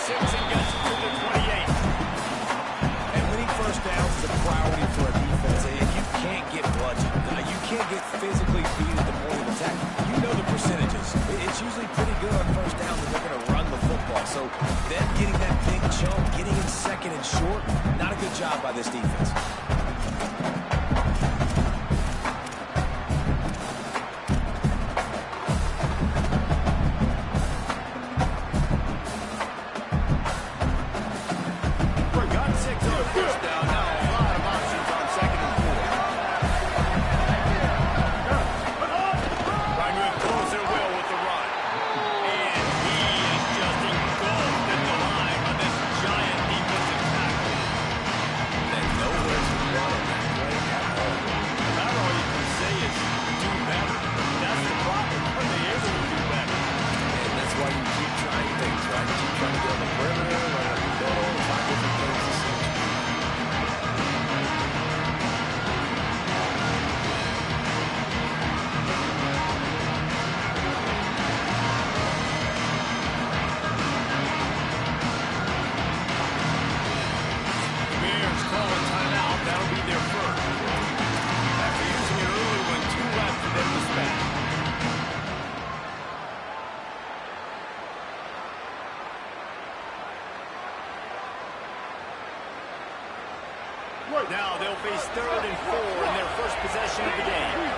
and gets it to the 28. And winning first downs is a priority for a defense. And you can't get bludgeoned. You can't get physically beat at the point of attack. You know the percentages. It's usually pretty good on first down that they're going to run the football. So them getting that big chunk, getting in second and short, not a good job by this defense. Now they'll face 3rd and 4 in their first possession of the game.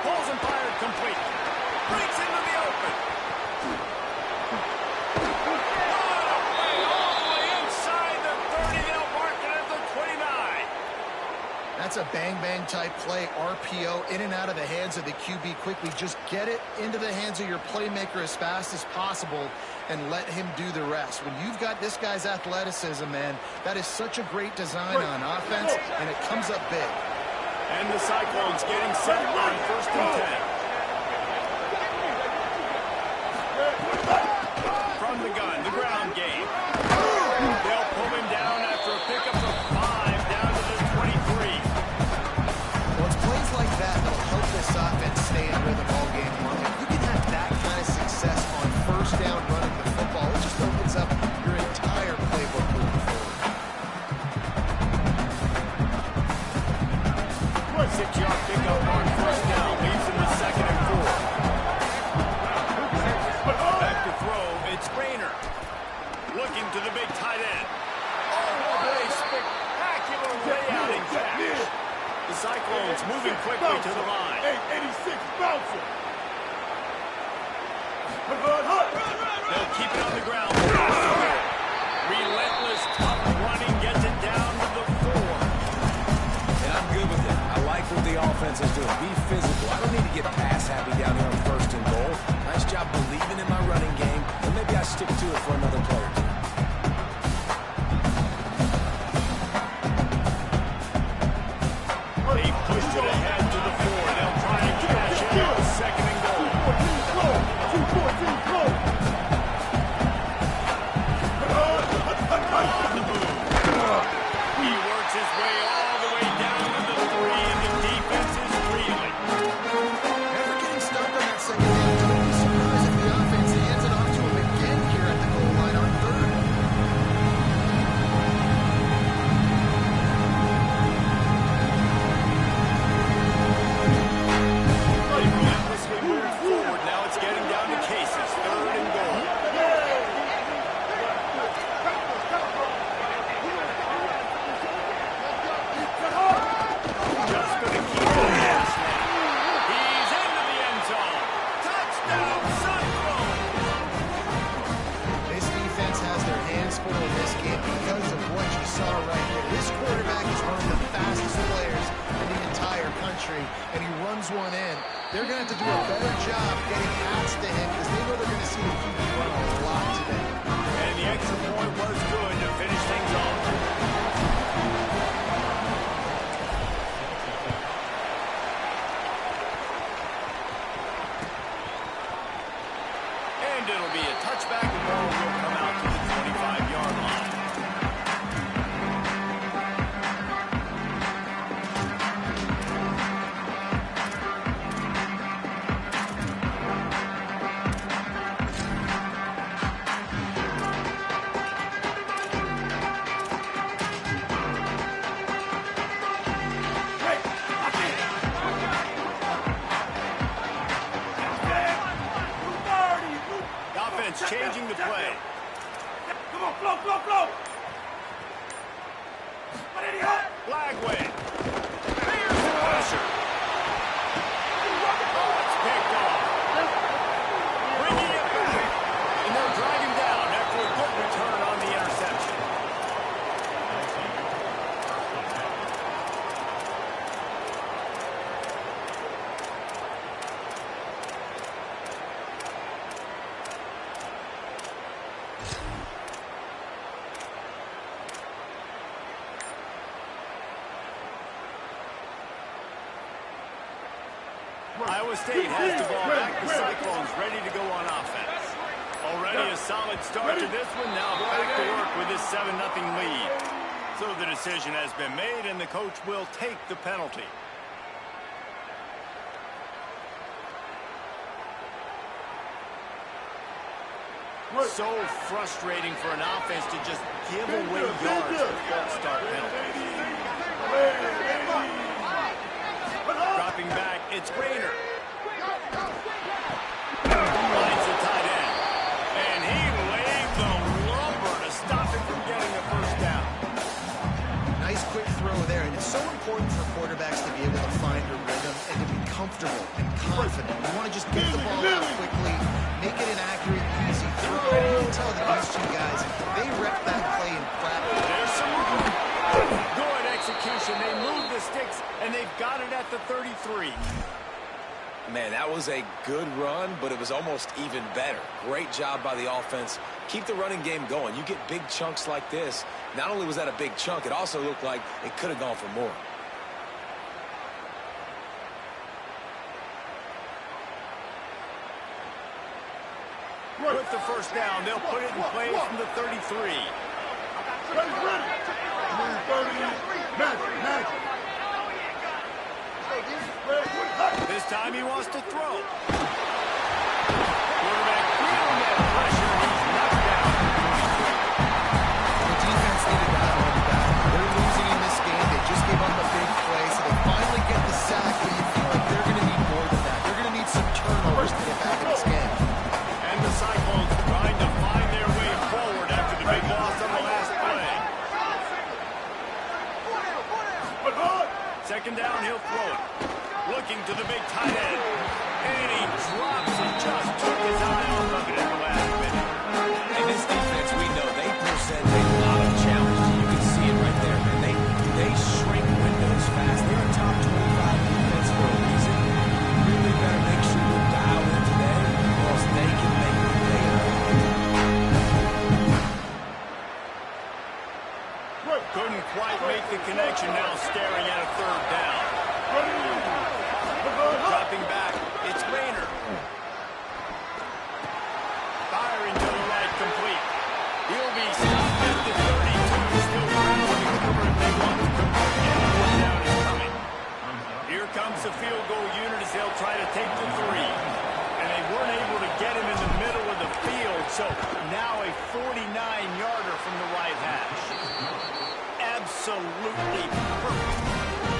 Pulls and fired complete. Breaks into the open. All the way inside the 30. They'll mark it at the 29. That's a bang-bang type play, RPO, in and out of the hands of the QB quickly. Just get it into the hands of your playmaker as fast as possible and let him do the rest. When you've got this guy's athleticism, man, that is such a great design on offense, and it comes up big. And the Cyclones getting set on 1st and 10. From the gun, the ground game. They'll pull him down after a pickup of 5 down to the 23. Well, it's plays like that that'll help this offense stay in rhythm all game long. If you can have that kind of success on first down running the football, it just opens up your entire playbook moving forward. 6-yard pickup on 1st down leaves him with 2nd and 4. Back to throw, it's Rayner. Looking to the big tight end. Oh, what a spectacular way out and catch. The Cyclones moving quickly to the line. 886 bouncer. They'll keep it on the ground. Relentless, tough running gets it down to the 4. And I'm good with it. I like what the offense is doing. Be physical. I don't need to get pass happy down here on 1st and goal. Nice job believing in my running game, and maybe I stick to it for another play or two. They pushed it ahead to the 4. They'll try and cash in on 2nd and goal. On the move. He works his way all the way down to the 3, and the defense is reeling. Never getting stuck on that second down. Don't be surprised if the offense hands it off to him again here at the goal line on 3rd. They relentlessly move forward. Now it's getting down to cases. 3rd and goal. Just going to keep it on the snap. He's into the end zone. Touchdown, Cyclone! This defense has their hands full in this game because of what you saw right here. This quarterback is one of the fastest players in the entire country, and he runs one in. They're going to have to do a better job getting hats to him because they know they're going to see the QB run a lot today. And the extra point was good to finish things off. And it'll be a touchback. The ball will come out to the 25-yard line. defense changing the play. Come on, flow. Flagway. Here's the pressure. Oh, it's picked off. Bringing it back. And they'll drag him down after a good return on the interception. Iowa State has the ball back. The Cyclones ready to go on offense. Already a solid start to this one. Now back to work with this 7-0 lead. So the decision has been made, and the coach will take the penalty. So frustrating for an offense to just give away yards with false start penalties. Dropping back, it's Rayner. Finds the tight end. And he laid the lumber to stop him from getting a first down. Nice quick throw there. And it's so important for quarterbacks to be able to find a rhythm and to be comfortable and confident. You want to just get the ball out quickly, make it an accurate, easy throw. And you can tell that these two guys, they rep that play in practice. There's some good execution. They move the sticks, and they've got it at the 33. Man, that was a good run, but it was almost even better. Great job by the offense. Keep the running game going. You get big chunks like this. Not only was that a big chunk, it also looked like it could have gone for more. With the first down, they'll put it in place from the 33. This time he wants to throw. Quarterback feeling that pressure. He's knocked down. The defense needed to have all the battle. They're losing in this game. They just gave up a big play, so they finally get the sack, but you feel like they're going to need more than that. They're going to need some turnovers to get back in this game. And the Cyclones trying to find their way forward after the big loss on the last play. Second down, he'll throw it. Looking to the big tight end. And he drops and just took his eye off of it at the last minute. And this defense, we know, they present a lot of challenges. You can see it right there, man. They shrink windows fast. They're a top 25 defense for a reason. You really better make sure you're dialed in today, or else they can make the day hard. Couldn't quite make the connection, now staring at a third down. Dropping back, it's Rayner. Firing to the right, complete. He'll be stopped at the 32, still grounding the cover if they want to convert. And the fourth down is coming. Here comes the field goal unit as they'll try to take the 3. And they weren't able to get him in the middle of the field, so now a 49-yarder from the right hash. Absolutely perfect.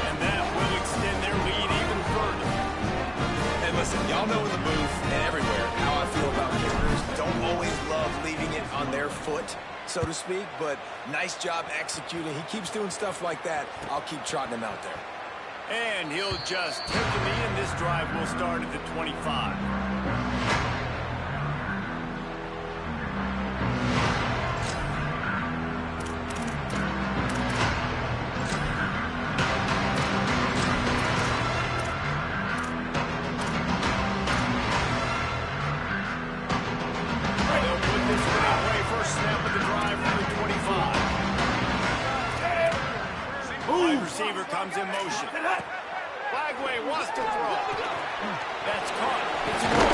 And that will extend their lead even further. And listen, y'all know in the booth and everywhere how I feel about kickers. Don't always love leaving it on their foot, so to speak, but nice job executing. He keeps doing stuff like that. I'll keep trotting him out there. And he'll just take the knee, and this drive will start at the 25. Receiver comes in motion. Flagway wants to throw. That's caught. It's good.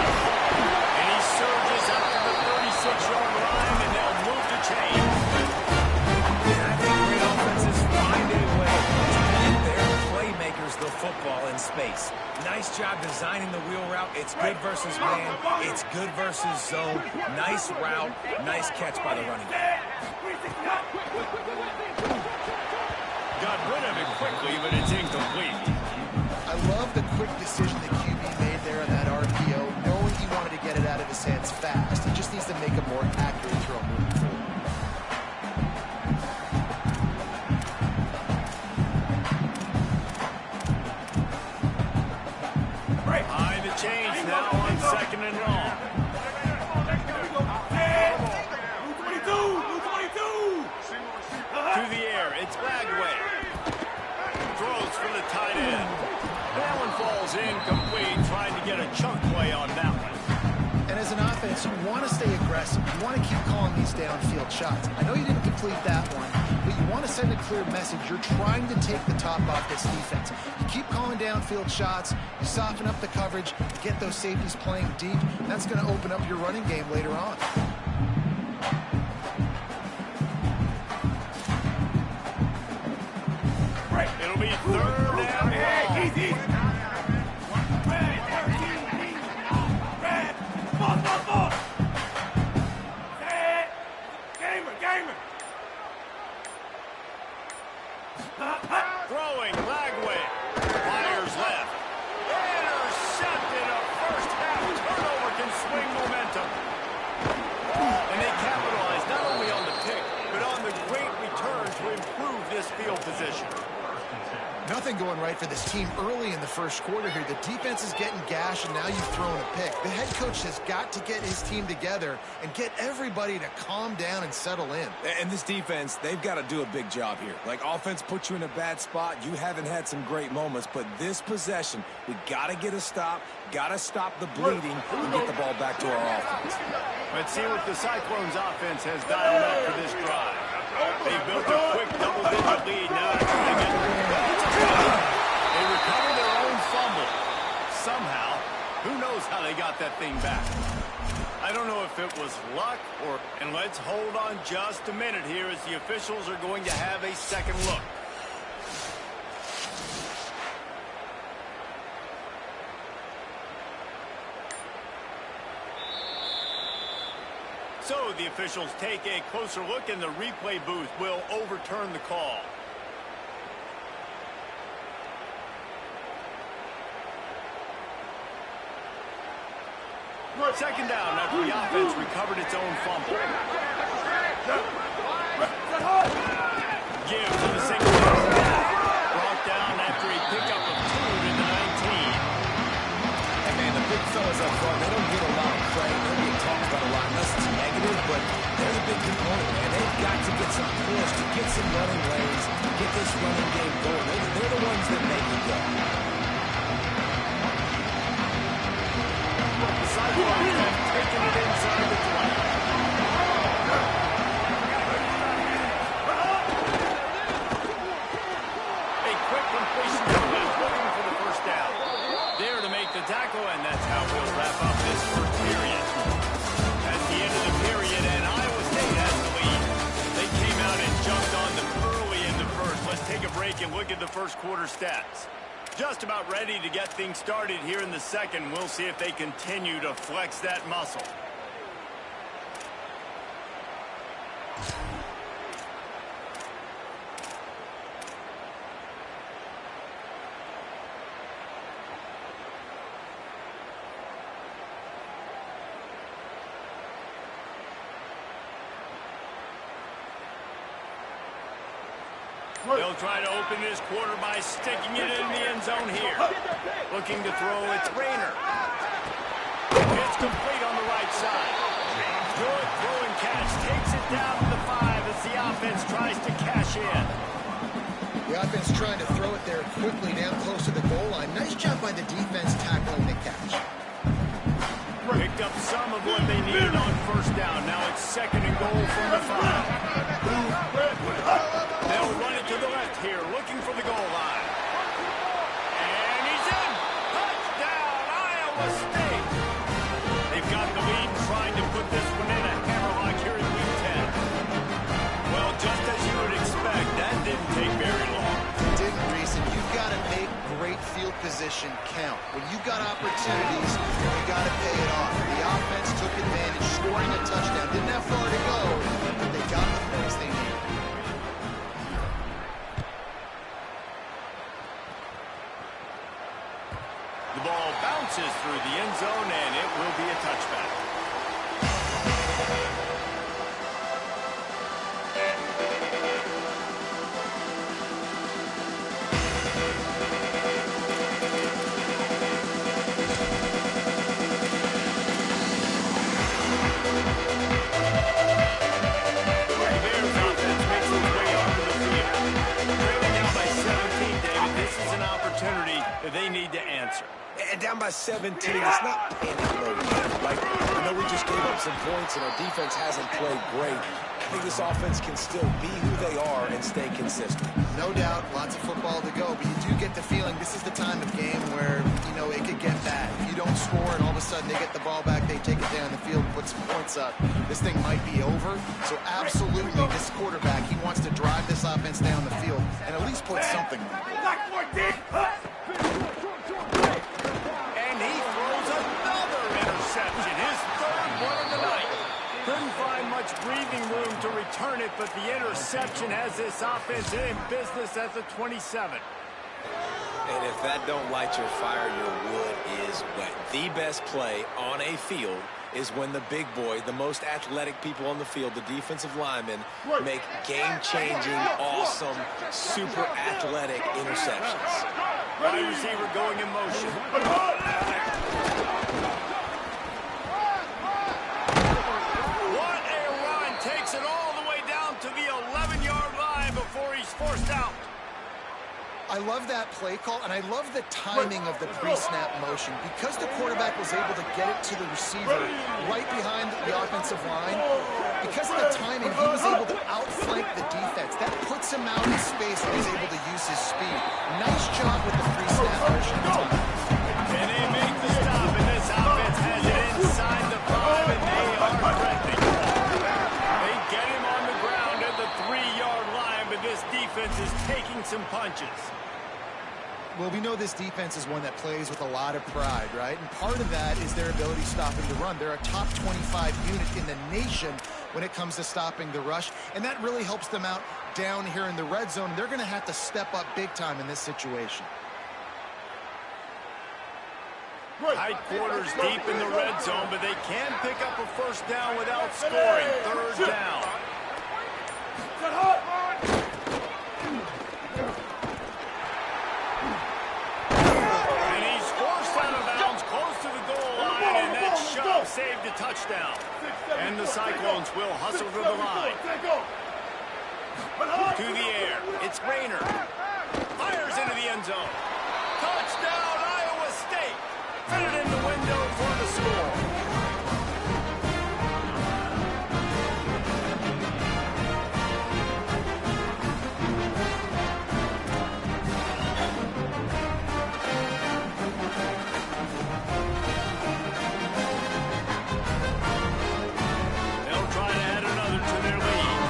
And he surges up to the 36-yard line, and they'll move the chains. And I think great offenses find a way to get their playmakers the football in space. Nice job designing the wheel route. It's good versus man. It's good versus zone. Nice route. Nice catch by the running back. Got rid of it quickly, but it's incomplete. I love the quick decision that QB made there on that RPO, knowing he wanted to get it out of his hands fast. He just needs to make a stay aggressive. You want to keep calling these downfield shots. I know you didn't complete that one, but you want to send a clear message. You're trying to take the top off this defense. You keep calling downfield shots, you soften up the coverage, you get those safeties playing deep. That's going to open up your running game later on. It'll be third down. Hey, easy. Throwing, Lagway. Fires left. Intercepted. A first half turnover can swing momentum. And they capitalize not only on the pick, but on the great return to improve this field position. Nothing going right for this team early in the first quarter here. The defense is getting gashed, and now you've thrown a pick. The head coach has got to get his team together and get everybody to calm down and settle in. And this defense, they've got to do a big job here. Like, offense put you in a bad spot. You haven't had some great moments, but this possession, we got to get a stop, got to stop the bleeding, and get the ball back to our offense. Let's see what the Cyclones offense has dialed up for this drive. They built a quick double-digit lead. Now they're trying to get... They recovered their own fumble. Somehow, who knows how they got that thing back. I don't know if it was luck or... And let's hold on just a minute here as the officials are going to have a second look. So the officials take a closer look, and the replay booth will overturn the call. Second down after the offense recovered its own fumble. Give to the single. Brought down after a pickup of 2 to the 19. Hey, man, the big fellas up front, they don't get a lot of credit. They don't get talked about a lot unless it's negative, but they're the big component, man. They've got to get some push to get some running lanes, get this running game going. They're the ones that make it go. The Cyclones have taken it inside the 20. A quick completion to the left, looking for the first down. There to make the tackle, and that's how we'll wrap up this first period. At the end of the period, and Iowa State has the lead. They came out and jumped on them early in the first. Let's take a break and look at the first quarter stats. Just about ready to get things started here in the second. We'll see if they continue to flex that muscle. They'll try to open this quarter by sticking it in the end zone here. Looking to throw, it's Rayner. It's complete on the right side. Good throw and catch. Takes it down to the 5 as the offense tries to cash in. The offense trying to throw it there quickly down close to the goal line. Nice job by the defense tackling the catch. Picked up some of what they needed on first down. Now it's second and goal from the 5. They'll run it to the left here, looking for the goal line. And he's in! Touchdown, Iowa State! They've got the lead, trying to put this one in a hammerlock here in Week 10. Well, just as you would expect, that didn't take very long. It didn't, Reese, and you've got to make great field position count. When you've got opportunities, you got to pay it off. The offense took advantage, scoring a touchdown. Didn't have far to go, but they got the points they needed. The ball bounces through the end zone, and it will be a touchback. They need to answer. And down by by 17, it's not panic mode. Like, I know we just gave up some points and our defense hasn't played great. I think this offense can still be who they are and stay consistent. No doubt, lots of football to go, but you do get the feeling this is the time of game where, you know, it could get bad. If you don't score and all of a sudden they get the ball back, they take it down the field and put some points up, this thing might be over. So absolutely, this quarterback, he wants to drive this offense down the field and at least put something on it. And he throws another interception, his third one of the night. Couldn't find much breathing room to return it, but the interception has this offense in business at the 27. And if that don't light your fire, your wood is wet. The best play on a field is when the big boy, the most athletic people on the field, the defensive linemen, make game-changing, awesome, super athletic interceptions. Wide receiver going in motion. What a run. Takes it all the way down to the 11-yard line before he's forced out. I love that play call, and I love the timing of the pre-snap motion. Because the quarterback was able to get it to the receiver right behind the offensive line, because of the timing, he was able to outflank the defense. That puts him out in space where he's able to use his speed. Nice job with the pre-snap motion. And they make the stop, and this offense has it inside the 5, and they are threatening. They get him on the ground at the 3-yard line, but this defense is taking some punches. Well, we know this defense is one that plays with a lot of pride, right? And part of that is their ability stopping the run. They're a top 25 unit in the nation when it comes to stopping the rush, and that really helps them out down here in the red zone. They're going to have to step up big time in this situation. Tight quarters deep in the red zone, but they can pick up a first down without scoring. Third down. And he's forced out of bounds close to the goal line, and that shove saved a touchdown. And the Cyclones will hustle to the line. To the air. It's Rayner. Fires into the end zone. Touchdown, Iowa State. Fit it in the window for the score. They'll try to add another to their lead.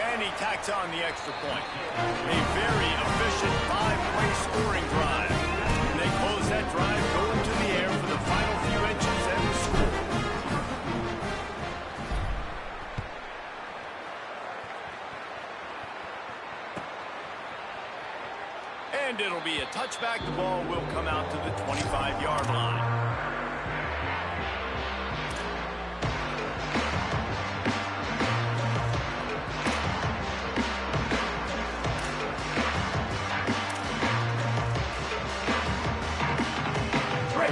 And he tacks on the extra point. A very efficient 5-way scoring drive. And they close that drive going to the air for the final few inches and the score. And it'll be a touchback. The ball will come out to the 25-yard line.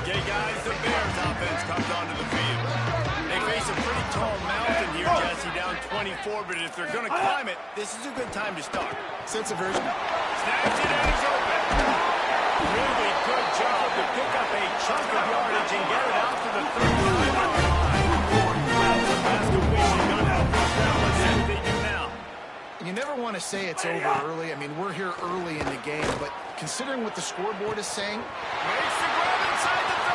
Okay, guys, the Bears offense comes onto the field. They face a pretty tall mountain here, Jesse, down 24, but if they're going to climb it, this is a good time to start. Sense of urgency. Snags it and he's open. Really good job to pick up a chunk of yardage and get it out to the 35-yard line. That's a fast completion. Going to have first down. Let's see what they do now. You never want to say it's over early. I mean, we're here early in the game, but considering what the scoreboard is saying, Makes the grab inside the 30.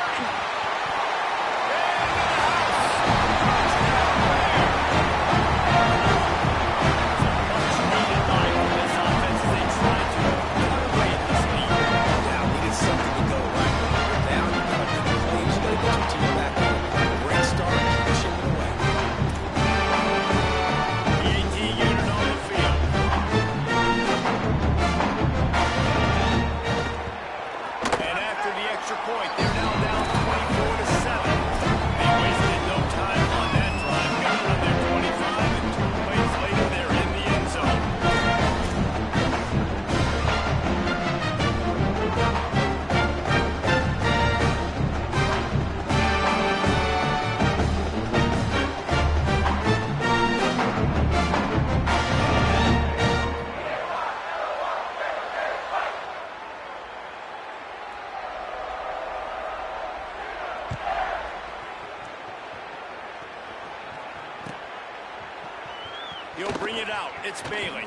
He'll bring it out. It's Bailey.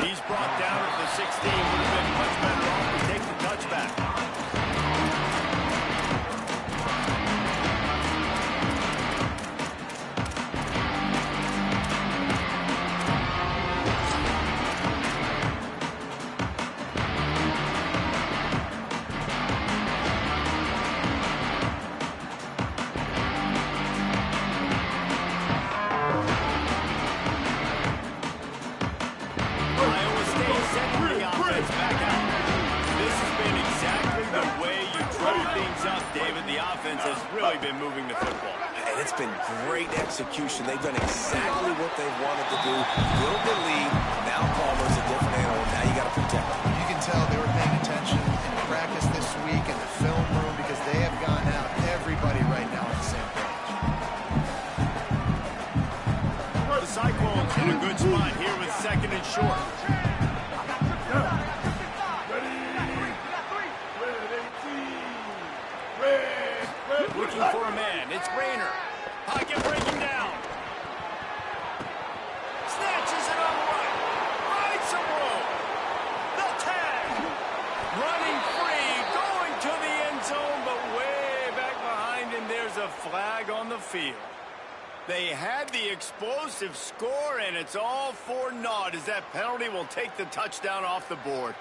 He's brought down at the 16. Would have been much better off to take the touchback. Has really been moving the football. And it's been great execution. They've done exactly what they wanted to do. Build the lead. Now Palmer's a different animal. Now you got to protect him. You can tell they were paying attention in practice this week in the film room because they have gotten out everybody right now on the same page. The Cyclones in a good spot here with second and short. Looking for a man. It's Rainer. Pocket breaking down. Snatches it on the right. Finds some room. The tag. Running free. Going to the end zone, but way back behind him. There's a flag on the field. They had the explosive score, and it's all for naught as that penalty will take the touchdown off the board.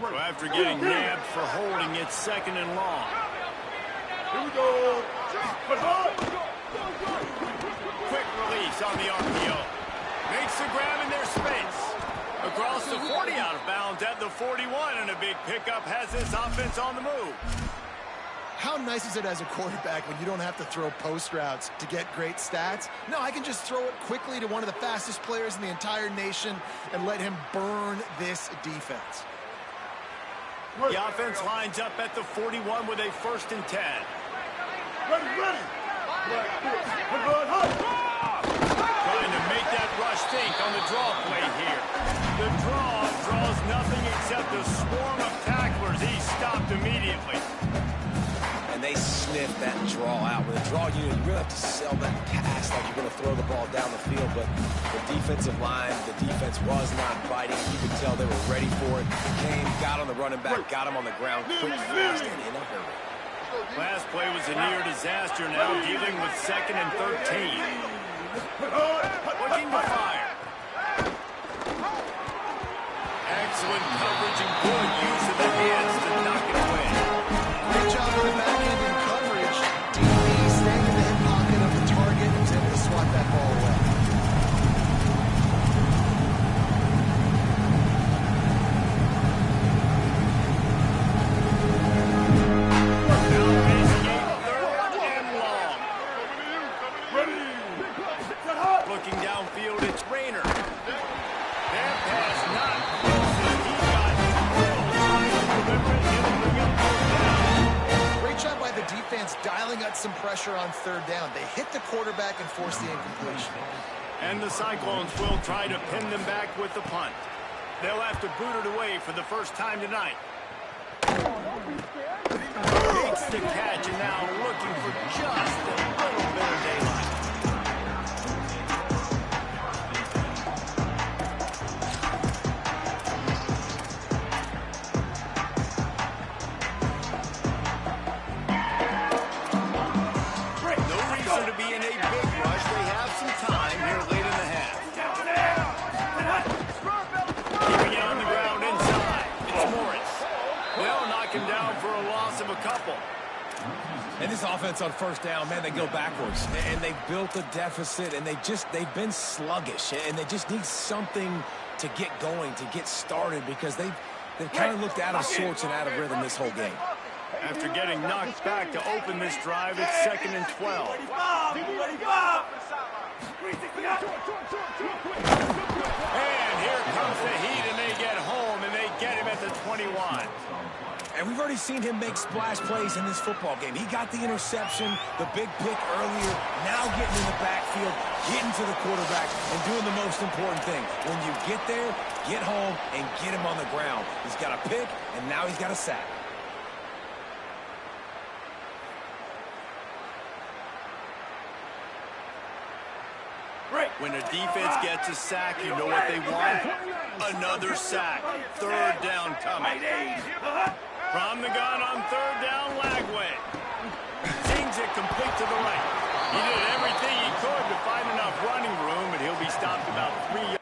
So after getting nabbed for holding, it's second and long. Here we go. Quick release on the RPO. Makes the grab in their space. Across the 40, out of bounds at the 41, and a big pickup has this offense on the move. How nice is it as a quarterback when you don't have to throw post routes to get great stats? No, I can just throw it quickly to one of the fastest players in the entire nation and let him burn this defense. The offense lines up at the 41 with a 1st and 10. Ready. Trying to make that rush think on the draw play here. The draw draws nothing except a swarm of tacklers. He stopped immediately. And they sniffed that draw out. With a draw unit, you really have to sell that pass like you're going to throw the ball down the field. But the defensive line, the defense was not biting. You could tell they were ready for it. Came, got on the running back, got him on the ground quick, fast, and in a hurry. Last play was a near disaster, now dealing with 2nd and 13. Looking to fire. Excellent coverage and good use of the hands to knock it away. Great job on the back end in coverage. DB staying in the hip pocket of the target and was able to swat that ball away. Looking downfield, it's Rainer. That pass not close. He got drilled. Great job by the defense dialing up some pressure on 3rd down. They hit the quarterback and forced the incompletion. And the Cyclones will try to pin them back with the punt. They'll have to boot it away for the first time tonight. Makes the catch and now looking for just a little bit of daylight. And this offense on 1st down, man, they go backwards. And they built a deficit, and they've been sluggish. And they just need something to get going, to get started, because they've kind of looked out of sorts and out of rhythm this whole game. After getting knocked back to open this drive, it's 2nd and 12. And here comes the heat, and they get home, and they get him at the 21. And we've already seen him make splash plays in this football game. He got the interception, the big pick earlier, now getting in the backfield, getting to the quarterback, and doing the most important thing. When you get there, get home, and get him on the ground. He's got a pick, and now he's got a sack. When a defense gets a sack, you know what they want? Another sack. Third down coming. From the gun on third down, Lagway. Sings it complete to the right. He did everything he could to find enough running room, and he'll be stopped about 3 yards.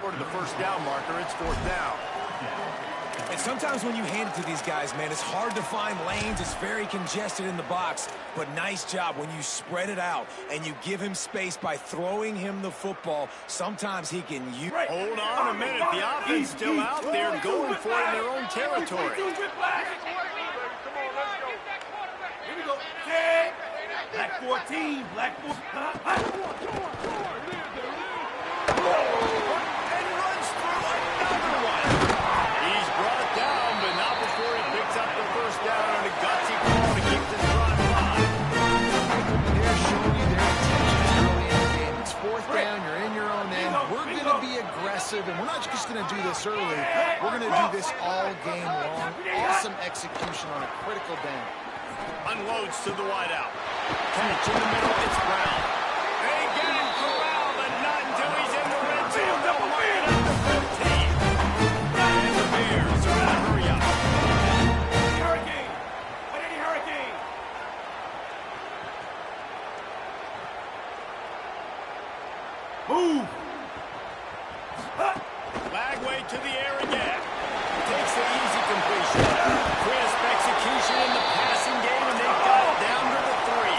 Or to the first down marker, it's fourth down. And sometimes when you hand it to these guys, man, it's hard to find lanes. It's very congested in the box. But nice job when you spread it out and you give him space by throwing him the football. Sometimes he can use... Hold on a minute. The offense still out there going for it in their own territory. Here we go. Black 14, black 14. And runs through another one. He's brought down, but not before he picks up the first down on a gutsy call to keep this drive alive. They're showing you their intentions early in the game. It's fourth down, you're in your own end. We're going to be aggressive, and we're not just going to do this early. We're going to do this all game long. Awesome execution on a critical down. Unloads to the wideout. Catch in the middle, it's Brown. They get him corralled, but not until he's in the red zone. They'll mark it up to 15. And the Bears are in a hurry up. Hurricane! Mighty Hurricane! Move! Lagway to the air again. Takes the easy completion. Crisp execution in the passing game, and they've got it down to the 3.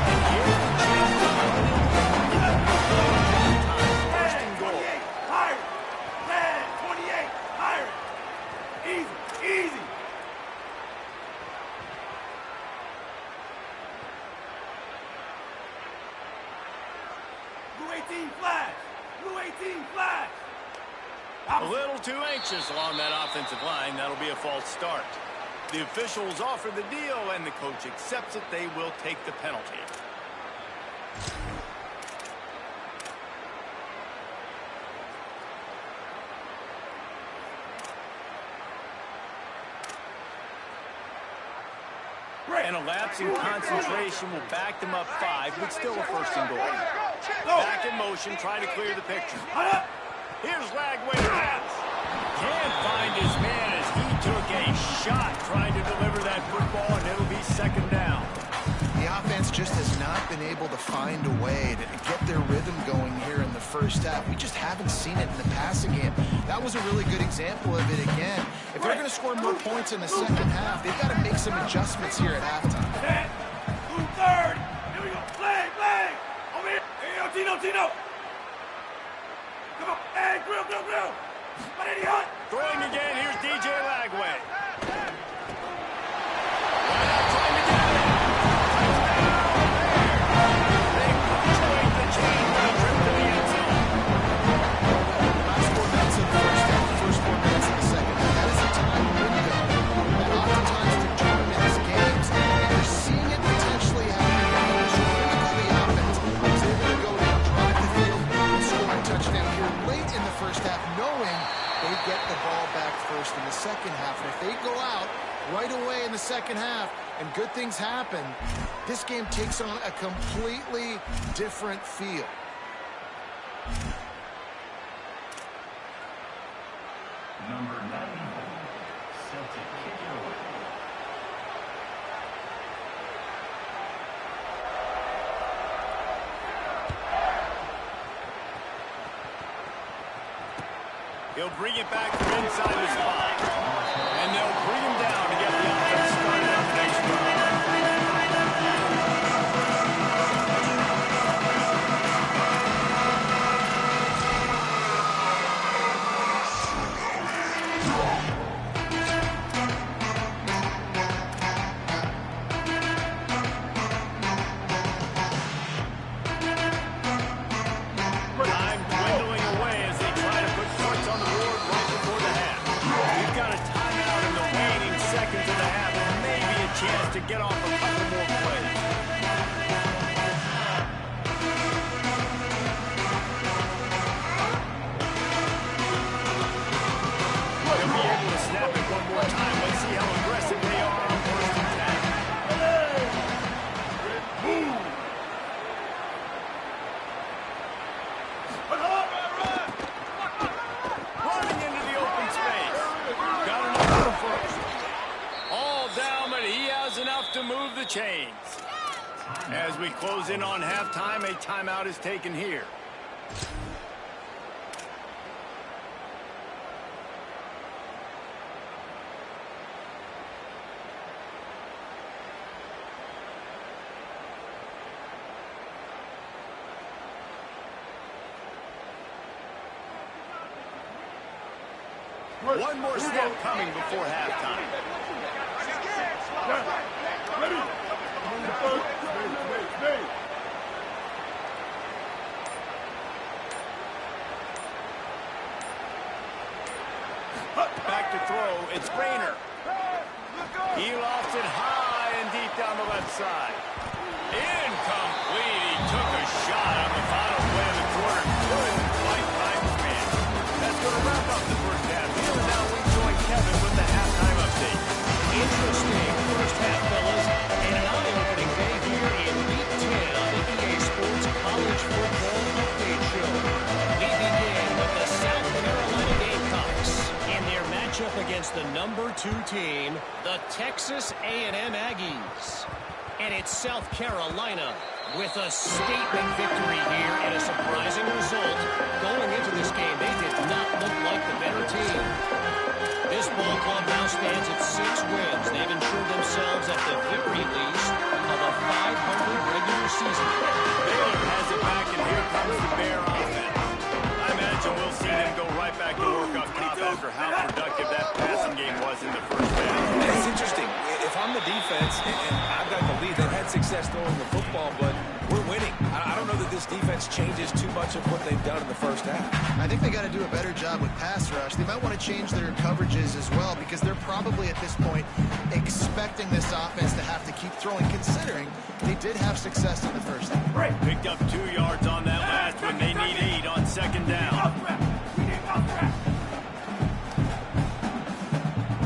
And here's the chance to run into the first and goal. 28, higher! Man, 28, higher! Easy, easy! Blue 18 flash! Blue 18 flash! A little too anxious along that offensive line. That'll be a false start. The officials offer the deal, and the coach accepts it. They will take the penalty. And a lapse in concentration will back them up 5, but still a first and goal. Back in motion, trying to clear the picture. Here's Lagway pass. Can't find his man as he took a shot trying to deliver that football, and it'll be second down. The offense just has not been able to find a way to get their rhythm going here in the first half. We just haven't seen it in the passing game. That was a really good example of it again. If they're going to score more points in the second half, they've got to make some adjustments here at halftime. Set. Move third. Here we go. Flag, flag. Over here. Hey, yo, Tino. Come on. Hey, grill. But Eddie Hunt. Throwing again, here's DJ Lagway. In the second half, and if they go out right away in the second half and good things happen, this game takes on a completely different feel. Number 90, Celtic kicking away. He'll bring it back from inside the spot. And they'll bring him down to get the offense started on the next drive. Time dwindling away as they try to put points on the board right before the half. We've got a timeout in the waning seconds of the half, and maybe a chance to get off a couple more plays. They'll be able to snap it one more time. Let's see how aggressive they are on first and 10. Running into the open space. Got enough for first. All down, but he has enough to move the chains. As we close in on halftime, a timeout is taken here. One more step coming before halftime. Back to throw, it's Rayner. He lofts it high and deep down the left side. Incomplete. He took a shot on the final play of the quarter. Couldn't quite find his man. That's going to wrap up the first half. Here and now we join Kevin with the halftime update. Interesting first half, fellas, and an eye-opening day here in Week 10 on the EA Sports College Football Update Show. We begin with the South Carolina Gamecocks in their matchup against the number 2 team, the Texas A&M Aggies. And it's South Carolina with a statement victory here and a surprising result. Going into this game, they did not look like the better team. This ball club now stands at 6 wins. They've ensured themselves at the very least of a 500 regular season. Baylor has it back, and here comes the Bear offense. I imagine we'll see them go right back to work up top after how productive that passing game was in the first half. It's interesting. If I'm the defense and I've got the lead, they've had success throwing the football, but we're winning. I don't know that this defense changes too much of what they've done in the first half. I think they got to do a better job with pass rush. They might want to change their coverages as well, because they're probably at this point expecting this offense to have to keep throwing, considering they did have success in the first half. Picked up 2 yards on that last one. They need 8 on second down.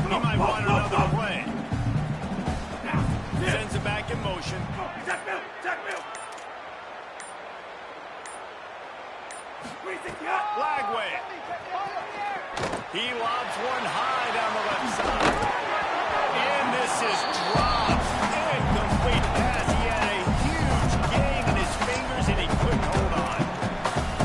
He might want another play. Sends motion. Jack Mill. Lagway. He lobs one high down the left side. And this is dropped. Incomplete pass. He had a huge gain in his fingers, and he couldn't hold on.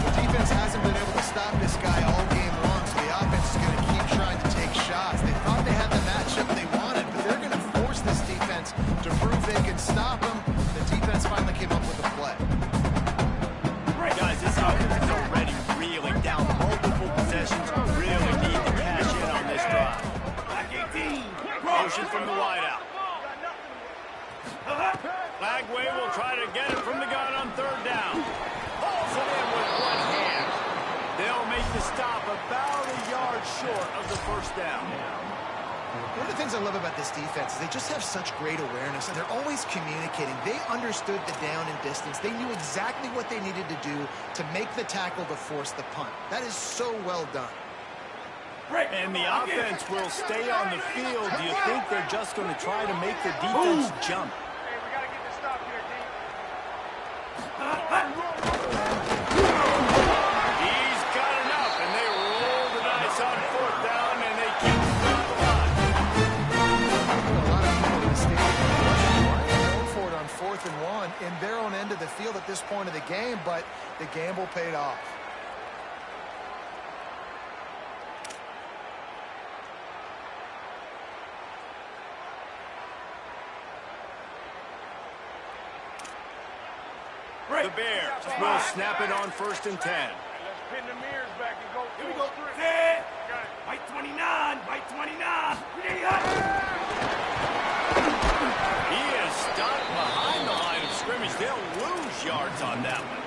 The defense hasn't been able to stop this guy all game long, so the offense is going to keep trying to take shots. They thought they had the matchup they wanted, but they're going to force this defense to prove they can stop him. The defense finally came up with a play. Guys, this offense is already reeling down multiple possessions. Really need to cash in on this drive. Motion from the wideout. Lagway will try to get it from the gun on third down. Pulls it in with one hand. They'll make the stop about a yard short of the first down. One of the things I love about this defense is they just have such great awareness, and they're always communicating. They understood the down and distance. They knew exactly what they needed to do to make the tackle to force the punt. That is so well done. And the offense will stay on the field. Do you think they're just going to try to make the defense jump? Hey, we got to get this stop here, He's got enough, and they roll the dice on fourth down, and they keep it alive. A lot of people in the stadium are going for it on 4th and 1 in their own end of the field at this point of the game, but the gamble paid off. The Bears will snap it on 1st and 10. Let's pin the mirrors back and go. Here we go. Ted. White 29. White 29. He is stopped behind the line of scrimmage. They'll lose yards on that one.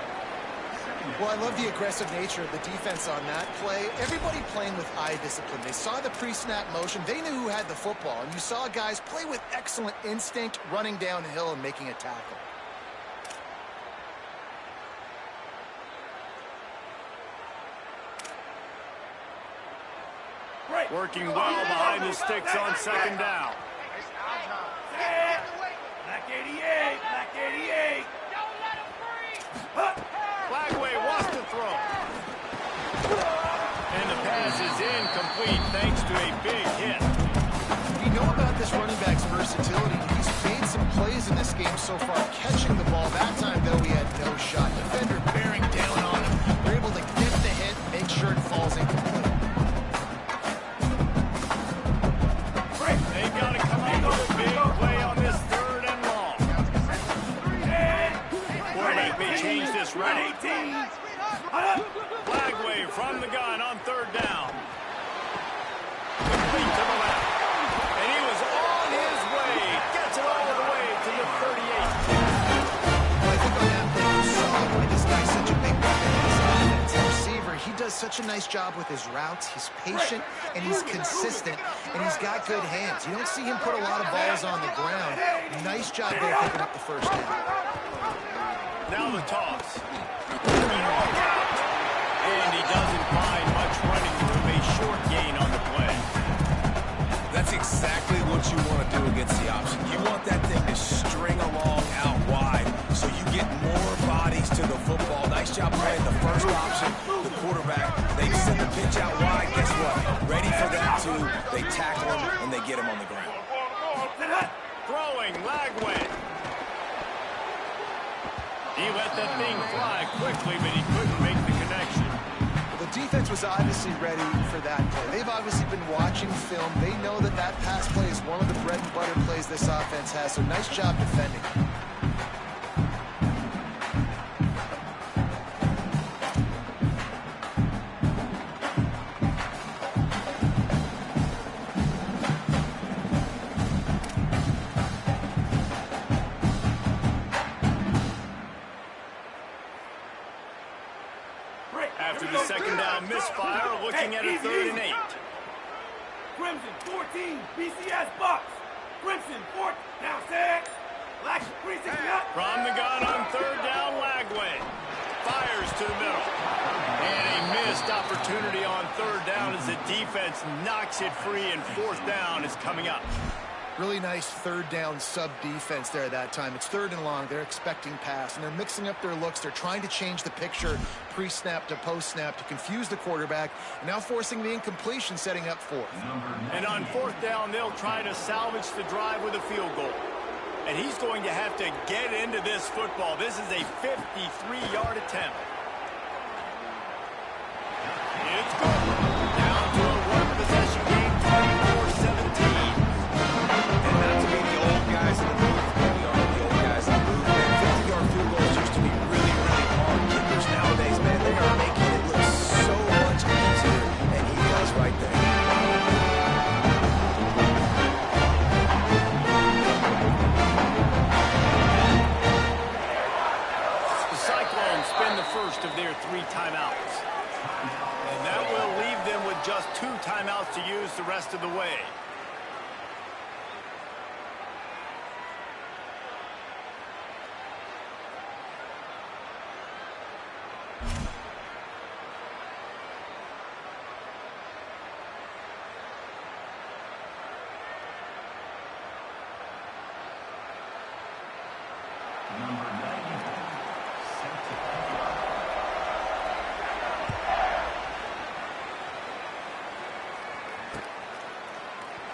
Well, I love the aggressive nature of the defense on that play. Everybody playing with eye discipline. They saw the pre-snap motion. They knew who had the football. And you saw guys play with excellent instinct, running downhill and making a tackle. Working well behind the sticks on 2nd down. Black 88. Black 88. Lagway wants to throw. And the pass is incomplete thanks to a big hit. We know about this running back's versatility. He's made some plays in this game so far, catching the ball. That time, though, he had no shot. Defender bearing down on him. They're able to get the hit, make sure it falls incomplete. They've got to come up with a big play on this 3rd and long. Quarterback may change this route. Lagway from the gun on 3rd down. Complete to the left. And he was on his way. Gets it all the way to the 38. Well, I think on that play, you saw why this guy's such a big weapon in this offense. The receiver, he does such a nice job with his routes. He's patient, and he's consistent, and he's got good hands. You don't see him put a lot of balls on the ground. Nice job there picking up the first down. Now the toss. And he doesn't find much running room. A short gain on the play. That's exactly what you want to do against the option. You want that thing to string along out wide so you get more bodies to the football. Nice job playing the first option. The quarterback, they send the pitch out wide. Guess what? Ready for that too. They tackle him and they get him on the ground. Throwing, Lagway. He let that thing fly quickly, but he couldn't make the connection. The defense was obviously ready for that play. They've obviously been watching film. They know that that pass play is one of the bread and butter plays this offense has, so nice job defending. After the 2nd down misfire, looking at a 3rd and 8. Crimson 14, BCS Bucks. Crimson 4, now set. Black 36 up. From the gun on 3rd down, Lagway. Fires to the middle. And a missed opportunity on 3rd down as the defense knocks it free, and 4th down is coming up. Really nice third down sub defense there at that time. It's 3rd and long. They're expecting pass, and they're mixing up their looks. They're trying to change the picture pre-snap to post-snap to confuse the quarterback, and now forcing the incompletion, setting up 4th. And on 4th down, they'll try to salvage the drive with a field goal. And he's going to have to get into this football. This is a 53-yard attempt. It's good. Down to a one-possession game, 24-17. And not to be the old guys in the booth, but we are the old guys in the booth. Man, 50-yard field goals used to be really, really hard. Kickers nowadays, man, they are making it look so much easier, and he does right there. The Cyclones spend the first of their 3 timeouts. And that will leave them with just 2 timeouts to use the rest of the way. Number 90, set to kick it off.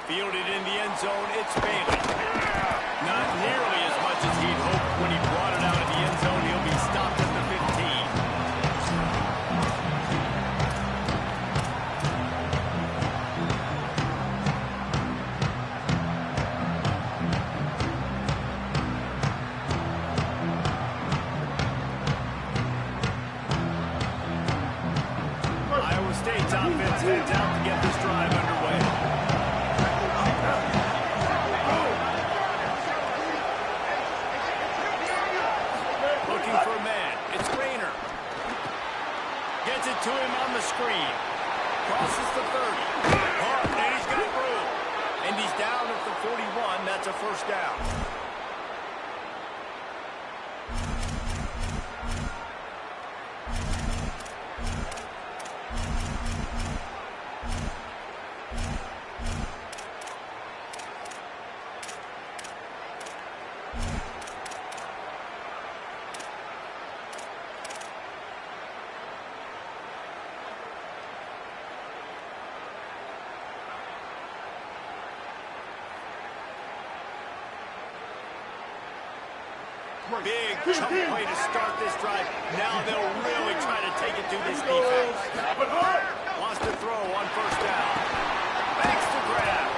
Fielded in the end zone, it's Bailey. Not nearly as much as he'd hoped when he brought it out of the end zone. He'll be stopped at the 15. Iowa State's offense heads out to get this drive underway. Looking for a man. It's Rainer. Gets it to him on the screen. Crosses the 30. Oh, and he's got room. And he's down at the 41. That's a first down. Big chunk play to start this drive. Now they'll really try to take it to this defense. Wants to throw on first down. Makes the grab.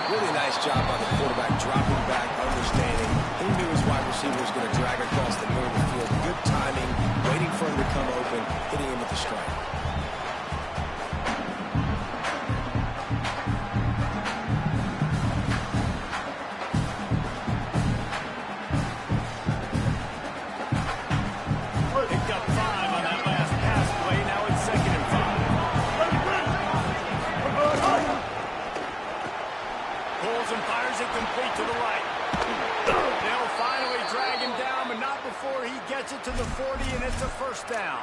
Really nice job by the quarterback, dropping back, understanding. He knew his wide receiver was going to drag across the middle of the field. Good timing, waiting for him to come open, hitting him with the strike. Complete to the right. They'll finally drag him down, but not before he gets it to the 40, and it's a first down.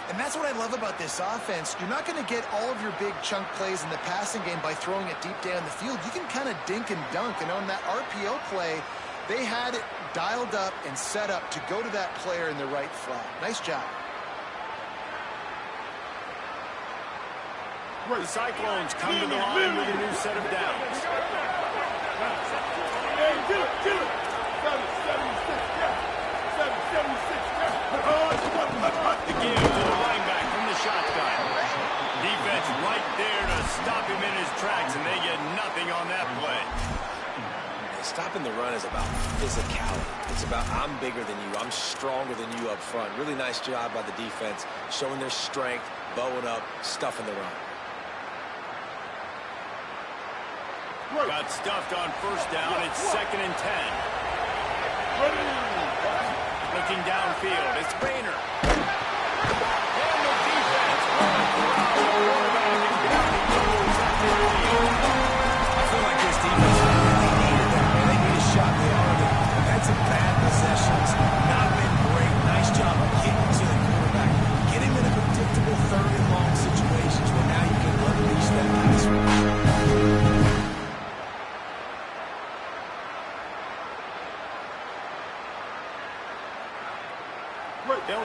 And that's what I love about this offense. You're not going to get all of your big chunk plays in the passing game by throwing it deep down the field. You can kind of dink and dunk, and on that RPO play, they had it dialed up and set up to go to that player in the right flat. Nice job. The Cyclones come to the line with a new set of downs. The give to the running back from the shotgun. Defense right there to stop him in his tracks, and they get nothing on that play. Stopping the run is about physicality. It's about I'm bigger than you. I'm stronger than you up front. Really nice job by the defense, showing their strength, bowing up, stuffing the run. Got stuffed on first down. It's 2nd and 10. Looking downfield. It's Rainer. And the defense running around the quarterback and down he goes at the field. I feel like this defense really needed that, man. They need a shot. They already have had some bad possessions. Not been great. Nice job of getting to the quarterback. Get him in a predictable 3rd and long situations where now you can unleash that pass rush.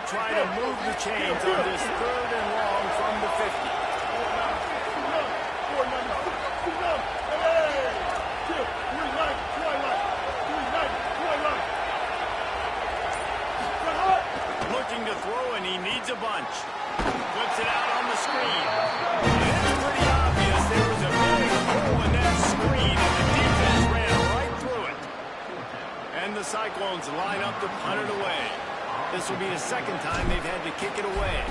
try to move the chains on this 3rd and long from the 50. Looking to throw, and he needs a bunch. Flips it out on the screen. And it's pretty obvious there was a big hole in that screen, and the defense ran right through it. And the Cyclones line up to punt it away. This will be the 2nd time they've had to kick it away.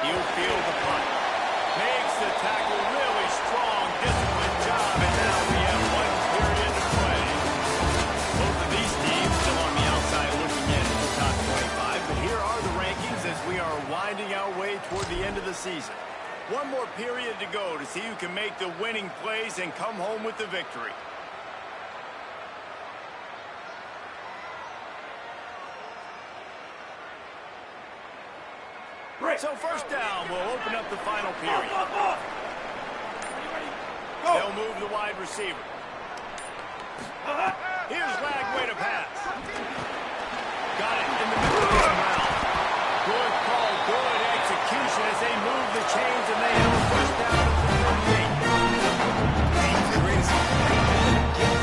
He'll field the punt. Makes the tackle really strong, disciplined job, and now we have 1 period to play. Both of these teams still on the outside looking in at the top 25, but here are the rankings as we are winding our way toward the end of the season. 1 more period to go to see who can make the winning plays and come home with the victory. So 1st down will open up the final period. They'll move the wide receiver. Here's Lagway to pass. Got it in the middle of his mouth. Good call, good execution as they move the chains, and they have a 1st down at the 38.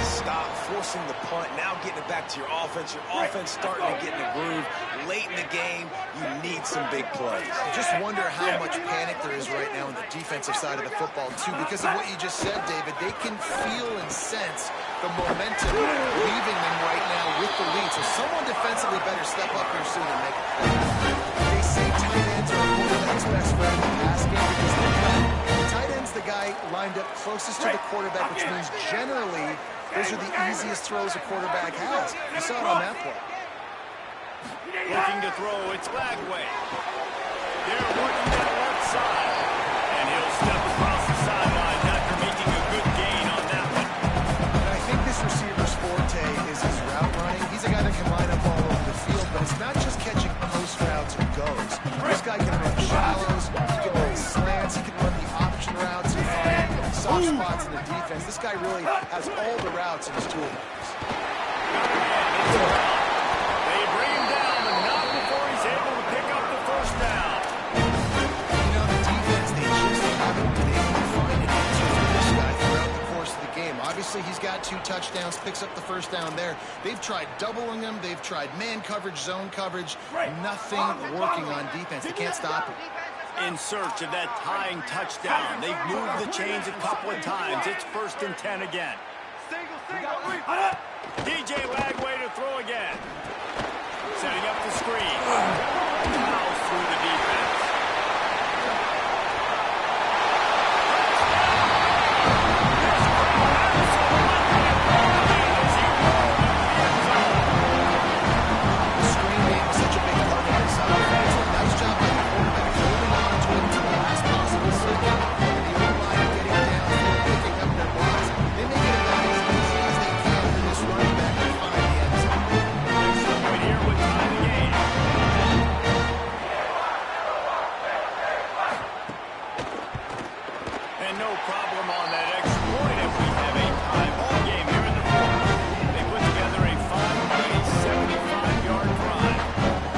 Stop forcing the punt, now getting it back to your offense. Your offense starting to get in the groove. Late in the game, you need some big plays. I just wonder how much panic there is right now on the defensive side of the football, too, because of what you just said, David. They can feel and sense the momentum leaving them right now with the lead. So someone defensively better step up here soon and make a play. They say tight ends are a quarterback's best friend in the pass game because the tight end's the guy lined up closest to the quarterback, which means generally those are the easiest throws a quarterback has. You saw it on that play. Looking to throw, it's Lagway. They're working that left side. And he'll step across the sideline after making a good gain on that one. And I think this receiver's forte is his route running. He's a guy that can line up all over the field, but it's not just catching post routes or goes. This guy can run shallows, he can run slants, he can run the option routes and find soft spots in the defense. This guy really has all the routes in his toolbox. They bring him down, but not before he's able to pick up the 1st down. You know, the defense, they just haven't been able to find an answer for this guy throughout the course of the game. Obviously, he's got 2 touchdowns, picks up the 1st down there. They've tried doubling him. They've tried man coverage, zone coverage. Nothing working on defense. They can't stop him. In search of that tying touchdown. They've moved the chains a couple of times. It's 1st and 10 again. DJ Lagway to throw again. Setting up the screen. Fouls through the defense. The screen game is such a big part of this offense. Nice job by the quarterback holding on to it to the last possible second. And the O-line getting down and picking up their blocks. They make it about as easy as they can for this running back to find the end zone. Right here with time the game. And no problem on that extra point if we have a tie ball game here in the 4th. They put together a 5-play, 75-yard drive.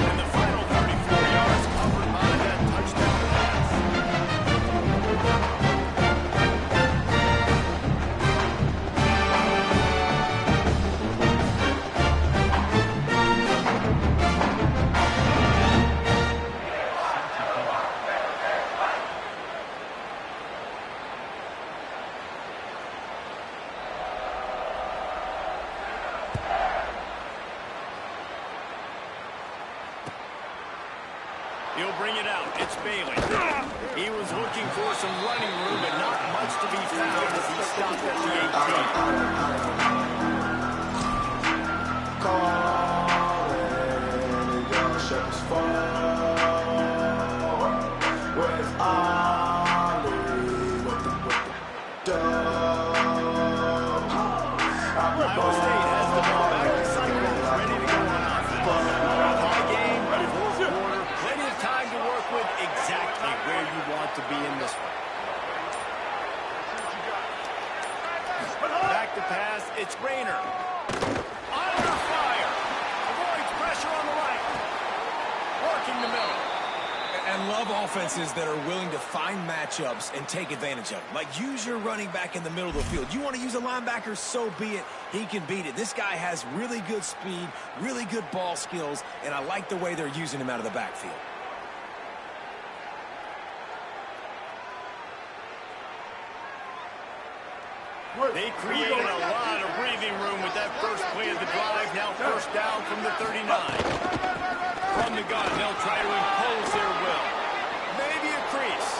And the final 34 yards covered by that touchdown pass. He'll bring it out. It's Bailey. He was looking for some running room, but not much to be found as he stopped at Iowa State has the ball back. The Cyclones ready to go on offense. Tie game, fourth quarter, plenty of time to work with, exactly where you want to be in this one. Back to pass, it's Rayner. Under fire. Avoids pressure on the right. Working the middle. And love offenses that are willing to find matchups and take advantage of them. Like, use your running back in the middle of the field. You want to use a linebacker, so be it. He can beat it. This guy has really good speed, really good ball skills, and I like the way they're using him out of the backfield. They created a lot of breathing room with that first play of the drive. Now first down from the 39. From the gun, they'll try to impose their will. Maybe a crease.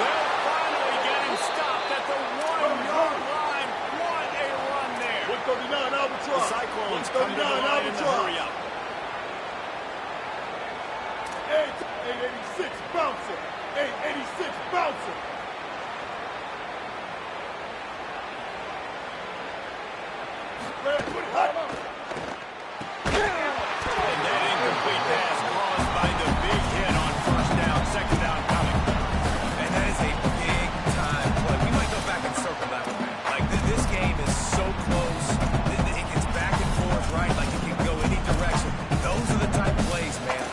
They'll finally get him stopped at the 1-yard line. What a run there. 139 Albatross. The Cyclones come to the line in the hurry up. 886 bouncer. 886 bouncer. And that incomplete pass caused by the big hit on first down, second down coming. And that is a big-time play. We might go back and circle that one, man. Like, this game is so close. It gets back and forth, right? Like, it can go any direction. Those are the type of plays, man.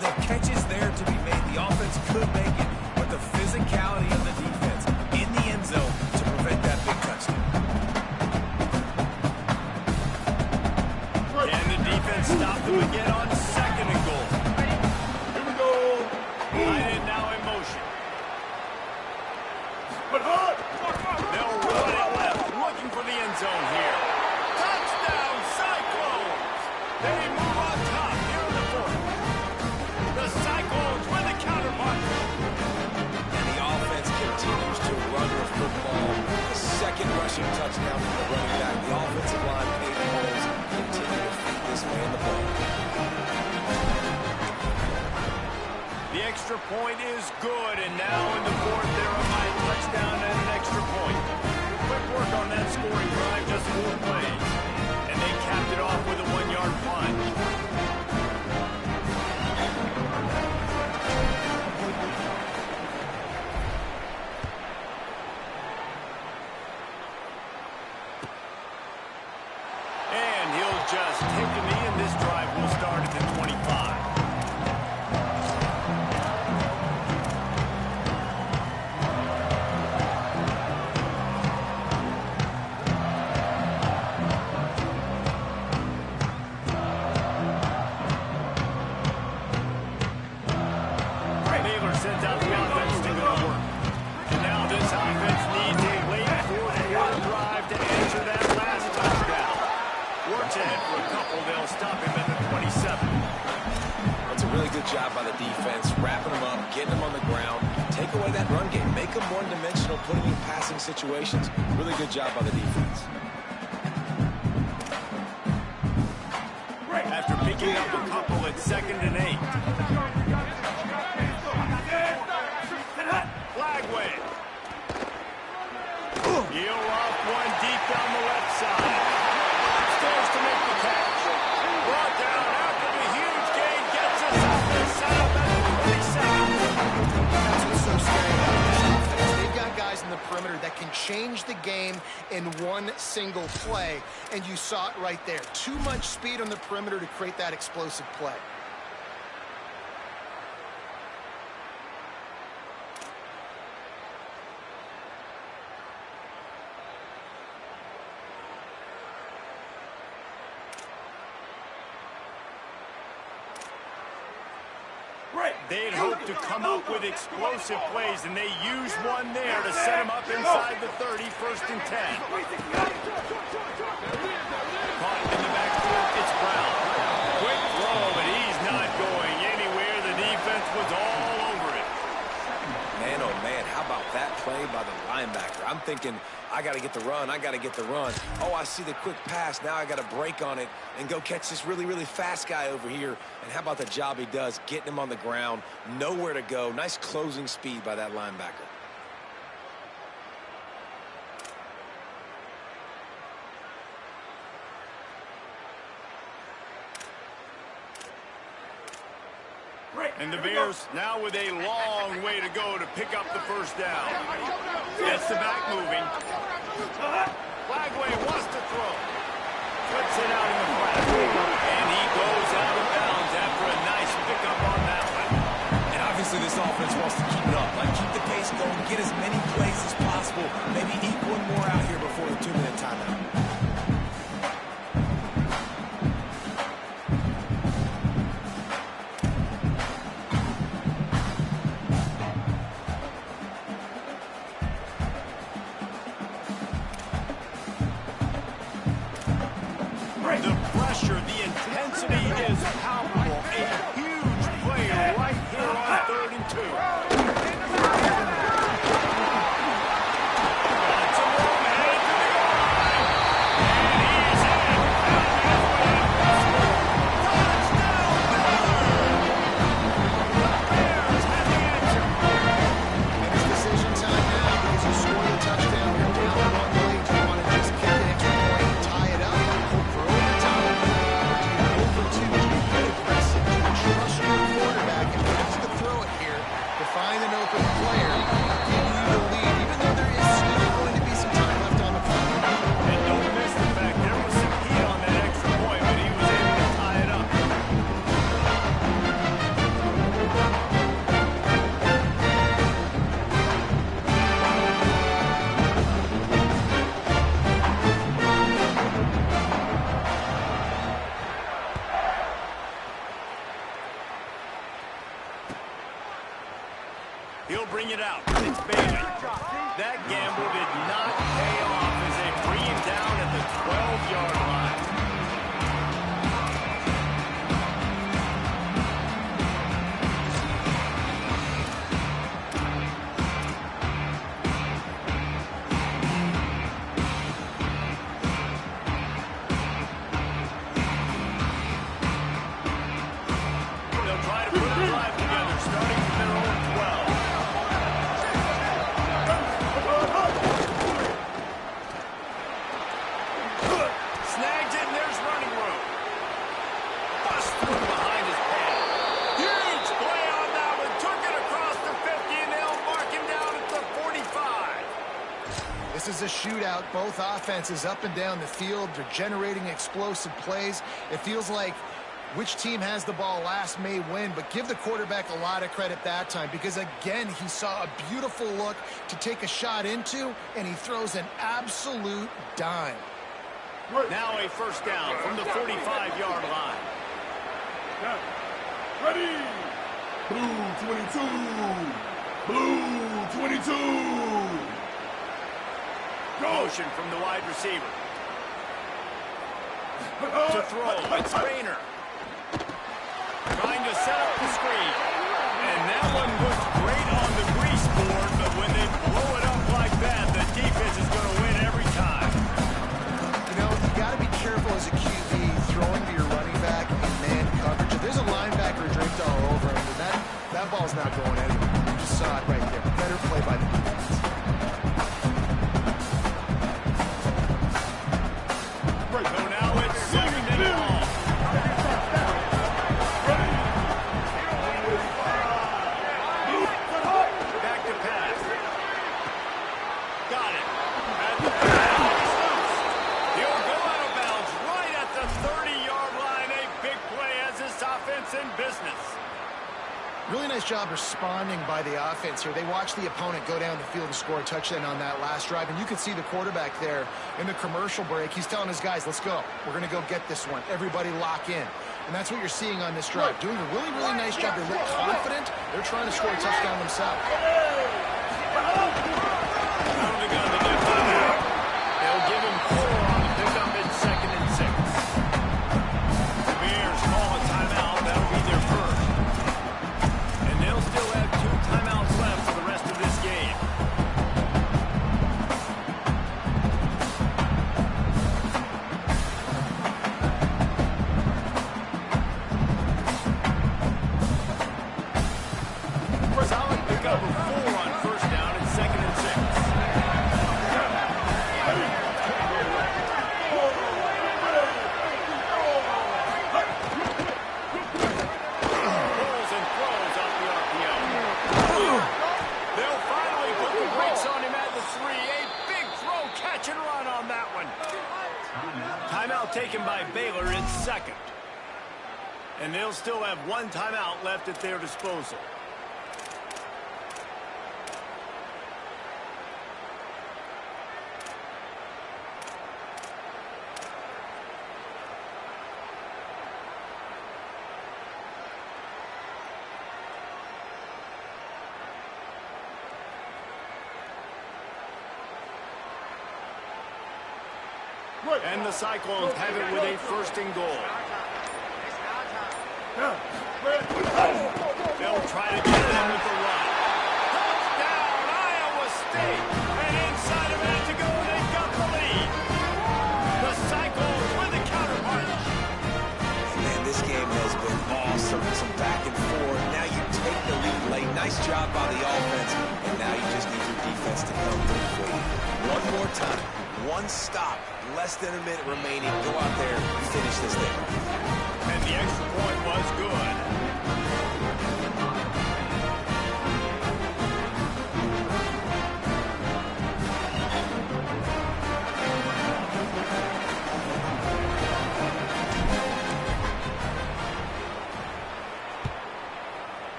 The catch is there to be made. The offense could make it, but the physicality of the defense in the end zone to prevent that big touchdown. And the defense stopped them again on second and goal. Here we go. Tight end now in motion. But hard. They'll run it left, looking for the end zone here. Touchdown, Cyclones! They move on top here in the fourth. The Cyclones with the counter punch. And the offense continues to run the football. The second rushing touchdown from the running back. The offensive line paid the holes. Continue to feed this man the ball. The extra point is good, and now in the fourth, they're up by a touchdown and an extra point. Quick work on that scoring drive, just 4 plays. And they capped it off with a 1-yard punt. And he'll just take the knee, and this drive will start at the 25. Baylor sends out the offense to go to work. And now this offense needs a late fourth quarter drive to answer that last touchdown. Works ahead for a couple. They'll stop him at the 27. That's a really good job by the defense, wrapping them up, getting them on the ground, take away that run game, make them one-dimensional, put them in passing situations. Really good job by the defense. After picking up a couple at 2nd and 8. Flag wave. He'll off one deep down the left side. Upstairs to make the catch. Brought down after the huge gain. Gets us up and set up at the 22nd. That's what's so scary about this offense. They've got guys in the perimeter that can change the game in one single play, and you saw it right there. Too much speed on the perimeter to create that explosive play. They'd hoped to come up with explosive plays, and they used one there to set them up inside the 30, 1st and 10. Caught in the backfield, it's Brown. Quick throw, but he's not going anywhere. The defense was all over it. Man, oh man, how about that play by the linebacker? I'm thinking, I got to get the run, I got to get the run. Oh, I see the quick pass, now I got to break on it and go catch this really, really fast guy over here. And how about the job he does, getting him on the ground, nowhere to go. Nice closing speed by that linebacker. And the Bears now with a long way to go to pick up the first down. Gets the back moving. Flagway wants to throw. Flips it out in the flat. And he goes out of bounds after a nice pickup on that one. And obviously this offense wants to keep it up. Like, keep the pace going, get as many plays as possible. Maybe eke one more out here before the 2-minute timeout. The pressure, the intensity is palpable. A huge player right here on 3rd and 2. Lots of room headed to the goal line. And he's in. Touchdown, Miller! The Bears have the answer. And it's decision time now because you score the touchdown. You're down one late. Do you want to just kick the extra point and tie it up? Hope for overtime. Or do you go for 2? Do you get aggressive? Do you trust your quarterback and has to throw it here to find an open player, give you the lead, even though there is still going to be some time left on the clock? And don't miss the fact there was some heat on that extra point, but he was able to tie it up. He'll bring it out. It's Bailey. That gamble did not pay off as they bring him down at the 12-yard line. They'll try to put a drive together, starting from their own 12. Snags it, and there's running room. Bust through behind his pad. Huge play on that one. Took it across the 50, and they'll mark him down at the 45. This is a shootout. Both offenses up and down the field. They're generating explosive plays. It feels like which team has the ball last may win, but give the quarterback a lot of credit that time because, again, he saw a beautiful look to take a shot into, and he throws an absolute dime. Now a first down from the 45-yard line. Ready! Blue 22! Blue 22! Motion from the wide receiver. To throw, it's Rayner. Trying to set up the screen. And that one looks great on the grease board, but when they blow it up like that, the defense is going to win every time. You know, you got to be careful as a QB throwing to your running back in man coverage. If there's a linebacker draped all over him, then that ball's not going anywhere. You just saw it right there. Better play by the defense. So now it's 2nd and long. Back to pass. Got it. And the ball is loose. He'll go out of bounds right at the 30-yard line. A big play as this offense in business. Really nice job responding by the offense here. They watched the opponent go down the field and score a touchdown on that last drive, and you could see the quarterback there in the commercial break. He's telling his guys, let's go. We're going to go get this one. Everybody lock in. And that's what you're seeing on this drive. Doing a really, really nice job. They look confident. They're trying to score a touchdown themselves. They'll give him 4 on the pickup in 2nd and 6. The Bears call a timeout. That'll be their first. And they'll still have 2 timeouts left for the rest of this game. Solid pickup of 4 on first down and 2nd and 6. Pulls and throws off the RPO. They'll finally put the brakes on him at the 3. A big throw catches taken by Baylor in second. And they'll still have one timeout left at their disposal. And the Cyclones have it with a first and goal. They'll try to get it in with the run. Touchdown, Iowa State. And inside a minute to go, they've got the lead. The Cyclones with a counterpunch. Man, this game has been awesome. Some back and forth. Now you take the lead late. Nice job by the offense. And now you just need your defense to come through for you. One more time. One stop. Less than a minute remaining. Go out there and finish this thing. And the extra point was good.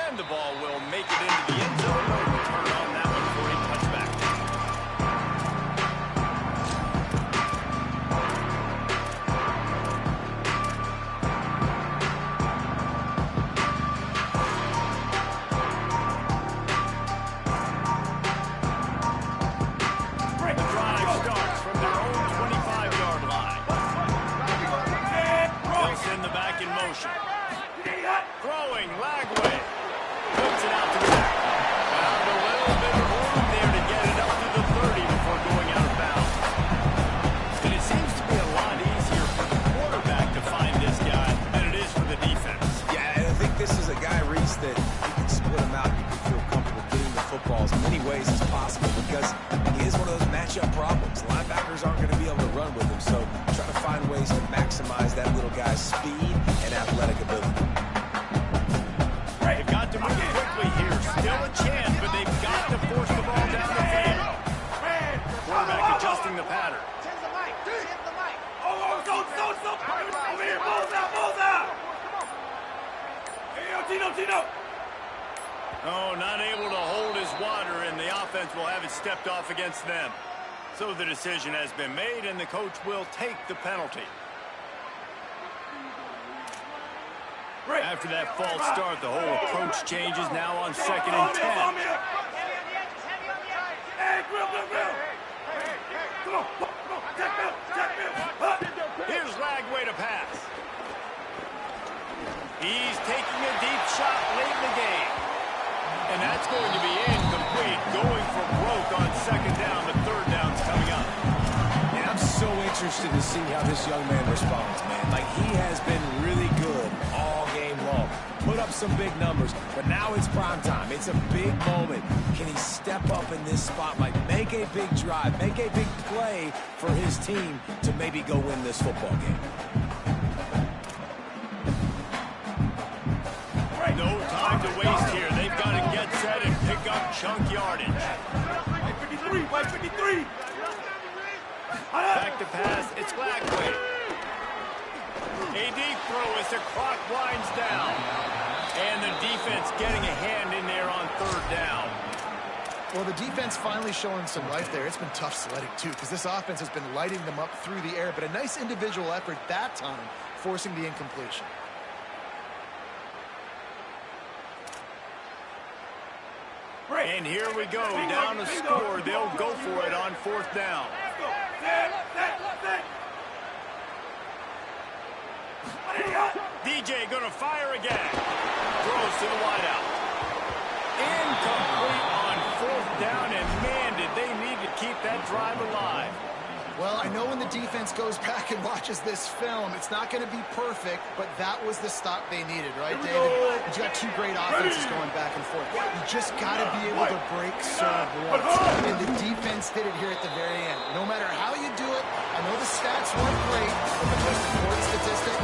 And the ball will make it into the end zone. No return on that one for a touchback. The drive starts from their own 25-yard line. They'll send the back in motion. Throwing, Lagway. Puts it out to the back. Found a little bit of room there to get it up to the 30 before going out of bounds. And it seems to be a lot easier for the quarterback to find this guy than it is for the defense. Yeah, and I think this is a guy, Reese, that you can split him out. You can feel comfortable getting the football as many ways as possible because he is one of those matchup problems. Linebackers aren't going to be able to run with him, so try to find ways to maximize that little guy's speed and athletic ability. They've got to move quickly here. Still a chance, but they've got to force the ball down the field. Quarterback adjusting the pattern. Over here, balls out! Hey, Tino! Oh, not able to hold his water, and the offense will have it stepped off against them. So the decision has been made, and the coach will take the penalty. After that false start, the whole approach changes now on 2nd and 10. Hey, Grill! Come on, check me. Here's Lagway to pass. He's taking a deep shot late in the game. And that's going to be incomplete. Going for broke on 2nd down. The 3rd down's coming up. And I'm so interested to see how this young man responds, man. Like, he has been really good all game long. Put up some big numbers, but now it's prime time. It's a big moment. Can he step up in this spotlight, make a big drive, make a big play for his team to maybe go win this football game? No time to waste here. They've got to get set and pick up chunk yardage. 53! Back to pass. It's Lagway. A deep throw as the clock winds down. And the defense getting a hand in there on 3rd down. Well, the defense finally showing some life there. It's been tough sledding, too, because this offense has been lighting them up through the air. But a nice individual effort that time, forcing the incompletion. And here we go. Down to score. They'll go for it on 4th down. DJ going to fire again. Throws to the wideout. Incomplete on 4th down, and man, did they need to keep that drive alive. Well, I know when the defense goes back and watches this film, it's not going to be perfect, but that was the stop they needed, right, David? You got two great offenses going back and forth. You just got to be able to break serve once. And the defense did it here at the very end. No matter how you do it, I know the stats weren't great, but the most important statistic,